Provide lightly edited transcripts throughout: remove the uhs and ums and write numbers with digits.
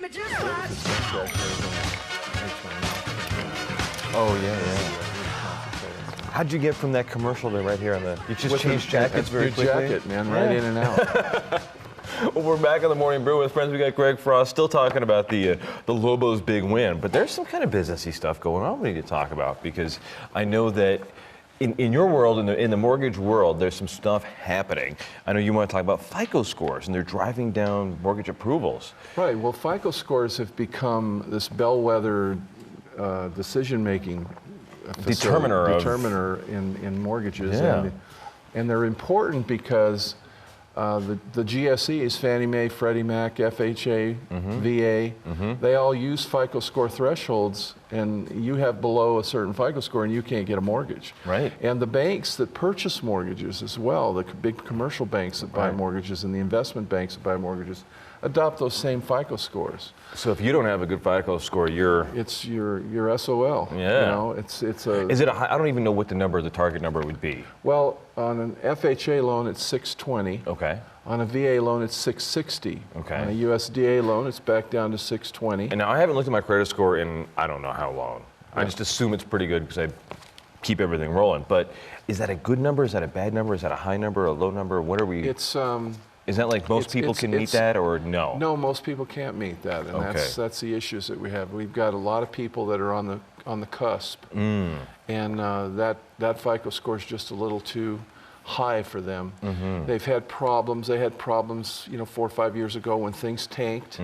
could just watch. Oh, yeah. How'd you get from that commercial to right here on the... You just changed jackets very quickly? Jacket, man, right in and out. Well, we're back on the Morning Brew with friends. We got Greg Frost still talking about the Lobos' big win, but there's some kind of businessy stuff going on we need to talk about, because I know that in your world, in the mortgage world, there's some stuff happening. I know you want to talk about FICO scores, and they're driving down mortgage approvals. Right. Well, FICO scores have become this bellwether decision-making determiner in mortgages, Yeah. and they're important because the GSEs, Fannie Mae, Freddie Mac, FHA, VA, they all use FICO score thresholds, and you have below a certain FICO score and you can't get a mortgage. Right. And the banks that purchase mortgages as well, the big commercial banks that buy mortgages and the investment banks that buy mortgages, adopt those same FICO scores. So if you don't have a good FICO score, you're SOL. Yeah. You know, it's a. Is it a high? I don't even know what the target number would be. Well, on an FHA loan, it's 620. Okay. On a VA loan, it's 660. Okay. On a USDA loan, it's back down to 620. And now I haven't looked at my credit score in I don't know how long. I just assume it's pretty good because I keep everything rolling. But is that a good number? Is that a bad number? Is that a high number, a low number? What are we? It's Is that like most people can meet that, or no? No, most people can't meet that, and that's the issues that we have. We've got a lot of people that are on the cusp, and that FICO score is just a little too high for them. They've had problems. They had problems, 4 or 5 years ago when things tanked.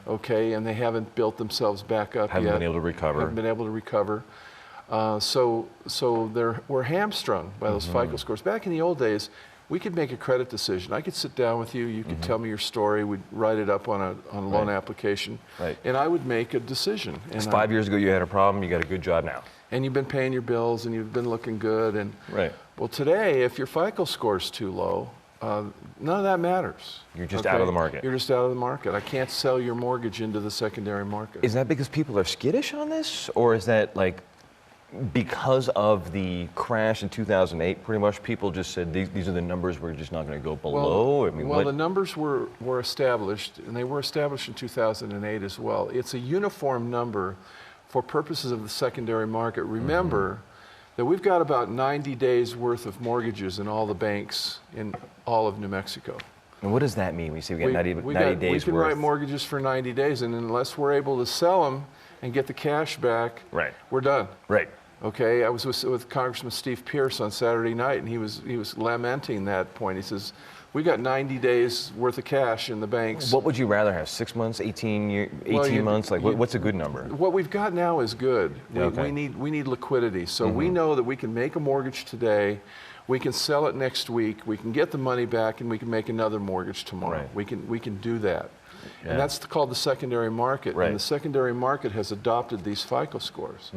Okay, and they haven't built themselves back up yet. Haven't been able to recover. Haven't been able to recover. So we're hamstrung by those FICO scores. Back in the old days, we could make a credit decision. I could sit down with you. You could tell me your story. We'd write it up on a loan application, and I would make a decision. And 5 years ago you had a problem. You got a good job now. And you've been paying your bills, and you've been looking good. And well, today, if your FICO score is too low, none of that matters. You're just out of the market. You're just out of the market. I can't sell your mortgage into the secondary market. Is that because people are skittish on this, or is that like because of the crash in 2008, pretty much people just said these are the numbers, we're just not going to go below? Well, the numbers were established, and they were established in 2008 as well. It's a uniform number for purposes of the secondary market. Remember that we've got about 90 days worth of mortgages in all the banks in all of New Mexico. And what does that mean? We say we got 90 days worth. We can write mortgages for 90 days, and unless we're able to sell them and get the cash back, we're done. Right. Okay, I was with Congressman Steve Pierce on Saturday night, and he was lamenting that point. He says, we got 90 days worth of cash in the banks. What would you rather have, 6 months, 18 months? Like, what's a good number? What we've got now is good. We need liquidity. So we know that we can make a mortgage today, we can sell it next week, we can get the money back, and we can make another mortgage tomorrow. We can do that. And that's called the secondary market. And the secondary market has adopted these FICO scores.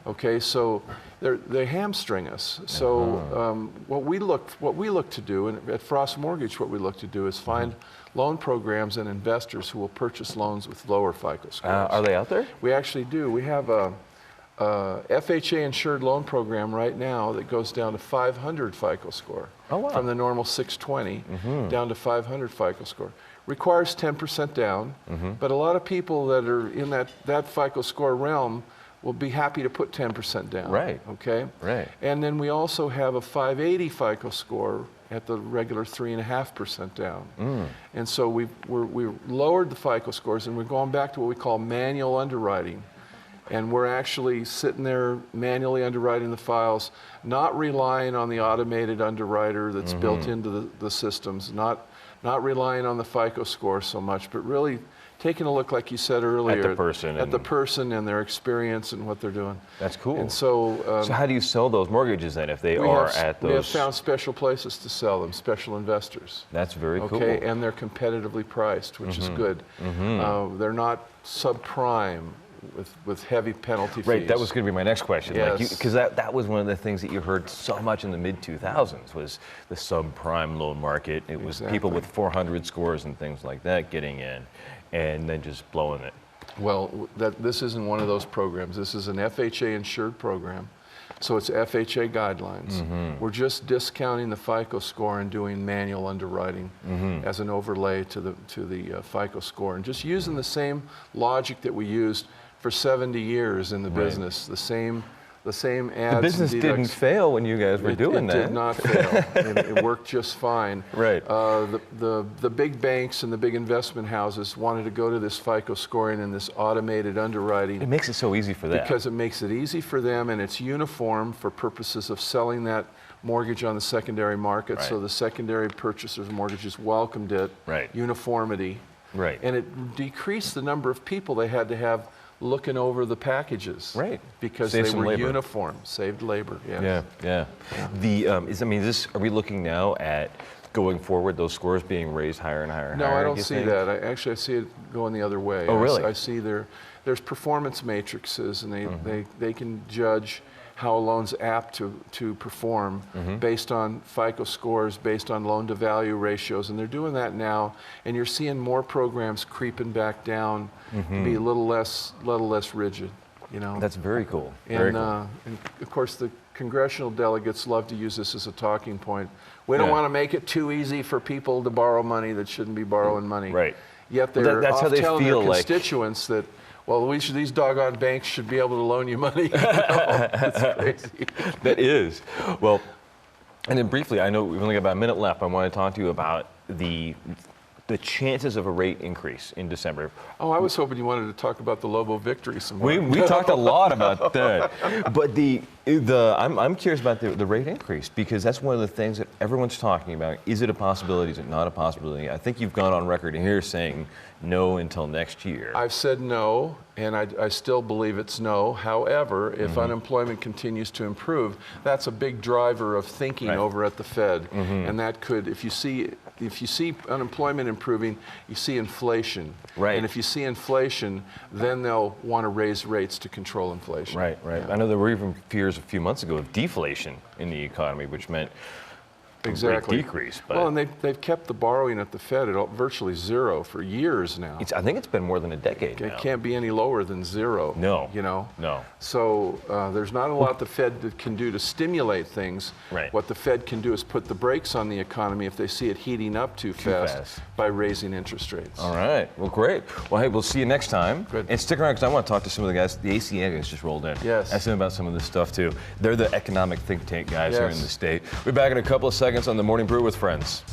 Okay, so they hamstring us. So what we look to do, and at Frost Mortgage, what we look to do is find loan programs and investors who will purchase loans with lower FICO scores. Are they out there? We actually do. We have a FHA insured loan program right now that goes down to 500 FICO score. Oh, wow. From the normal 620 down to 500 FICO score. Requires 10% down, but a lot of people that are in that FICO score realm will be happy to put 10% down. Right. Okay? Right. And then we also have a 580 FICO score at the regular 3.5% down. And so we've lowered the FICO scores, and we're going back to what we call manual underwriting. And we're actually sitting there manually underwriting the files, not relying on the automated underwriter that's built into the systems, not relying on the FICO score so much, but really taking a look, like you said earlier, at the person and their experience and what they're doing. That's cool. And so, so how do you sell those mortgages then if they are at those? We have found special places to sell them, special investors. That's very cool. Okay, and they're competitively priced, which is good. They're not subprime with heavy penalty fees. Right, that was going to be my next question. Yes. Because that was one of the things that you heard so much in the mid-2000s was the subprime loan market. It was people with 400 scores and things like that getting in and then just blowing it. Well, this isn't one of those programs. This is an FHA insured program. So it's FHA guidelines. We're just discounting the FICO score and doing manual underwriting as an overlay to the FICO score, and just using the same logic that we used for 70 years in the business. The same ads. The business didn't fail when you guys were doing that. It did not fail. It worked just fine. Right. The big banks and the big investment houses wanted to go to this FICO scoring and this automated underwriting. It makes it so easy for them. Because it makes it easy for them, and it's uniform for purposes of selling that mortgage on the secondary market. Right. So the secondary purchasers' mortgages welcomed it. Right. Uniformity. Right. And it decreased the number of people they had to have looking over the packages. Right. Because Saved they some were labor. uniform. Saved labor. Yes. Yeah. Are we looking now at going forward, those scores being raised higher and higher and No, higher? I don't see that. I see it going the other way. Oh, really? I see there's performance matrices, and they can judge how a loan's apt to perform based on FICO scores, based on loan-to-value ratios, and they're doing that now. And you're seeing more programs creeping back down to be a little less rigid. You know. That's very cool. And of course, the congressional delegates love to use this as a talking point. We don't want to make it too easy for people to borrow money that shouldn't be borrowing money. Right. Yet they're that's how they telling feel their constituents that, well, these doggone banks should be able to loan you money. It's crazy. That is. Well, and then briefly, I know we've only got about a minute left. I want to talk to you about the chances of a rate increase in December. Oh, I was hoping you wanted to talk about the Lobo victory some more. We talked a lot about that, but I'm curious about the rate increase, because that's one of the things that everyone's talking about. Is it a possibility? Is it not a possibility? I think you've gone on record here saying no until next year. I've said no, and I still believe it's no. However, if unemployment continues to improve, that's a big driver of thinking over at the Fed, and that could, if you see unemployment improving, you see inflation. Right. And if you see inflation, then they'll want to raise rates to control inflation. Right. Yeah. I know there were even fears a few months ago of deflation in the economy, which meant exactly. Rate decrease. But well, and they've kept the borrowing at the Fed at virtually zero for years now. I think it's been more than a decade now. It can't be any lower than zero. No. You know? No. So there's not a lot the Fed can do to stimulate things. Right. What the Fed can do is put the brakes on the economy if they see it heating up too fast by raising interest rates. All right. Well, great. Well, hey, we'll see you next time. Good. And stick around, because I want to talk to some of the guys. The ACA guys just rolled in. Yes. Ask them about some of this stuff, too. They're the economic think tank guys here in the state. We'll be back in a couple of seconds on the Morning Brew with friends.